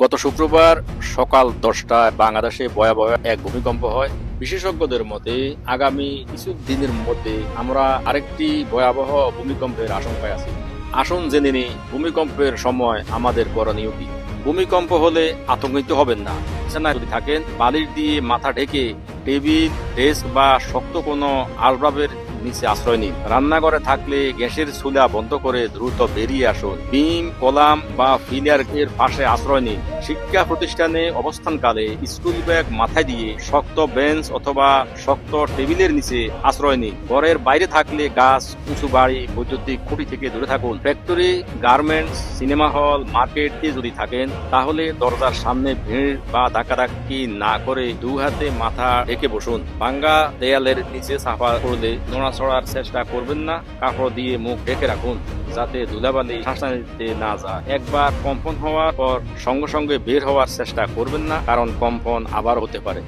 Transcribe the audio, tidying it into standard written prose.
গত শুক্রবার সকাল 10টায় বাংলাদেশে ভয়াবহ এক ভূমিকম্প হয়। বিশেষজ্ঞদের মতে আগামী কিছু দিনের মধ্যে আমরা আরেকটি ভয়াবহ ভূমিকম্পের আশঙ্কায় আছি। আসুন জেনে নিই ভূমিকম্পের সময় আমাদের করণীয় কি। ভূমিকম্প হলে আতঙ্কিত হবেন না। বিছানায় যদি থাকেন বালিশ দিয়ে মাথা ঢেকে টেবিল, ডেস্ক বা শক্ত কোনো আসবাবের নিচে আশ্রয় নিন। রান্নাঘরে থাকলে গ্যাসের চুলা বন্ধ করে দ্রুত বেরিয়ে আসুন। বিম, কলাম বা ফিলার এর পাশে আশ্রয় নিন। শিক্ষা প্রতিষ্ঠানে অবস্থানকালে স্কুল ব্যাগ মাথায় দিয়ে শক্ত বেঞ্চ অথবা শক্ত টেবিলের নিচে আশ্রয় নিন। ঘরের বাইরে থাকলে গাছ, উঁচু বাড়ি, বৈদ্যুতিক খুঁটি থেকে দূরে থাকুন। ফ্যাক্টরি, গার্মেন্টস, সিনেমা হল, মার্কেটে যদি থাকেন তাহলে দরজার সামনে ভিড় বা ধাক্কাধাক্কি না করে দু হাতে মাথা ঢেকে বসুন। ভাঙ্গা দেয়ালের নিচে চাপা পড়লে নড়াচড়ার চেষ্টা করবেন না। কাপড় দিয়ে মুখ ঢেকে রাখুন যাতে ধুলাবালি শ্বাস নিতে না যায়। একবার কম্পন হওয়ার পর সঙ্গে সঙ্গে বের হওয়ার চেষ্টা করবেন না, কারণ কম্পন আবার হতে পারে।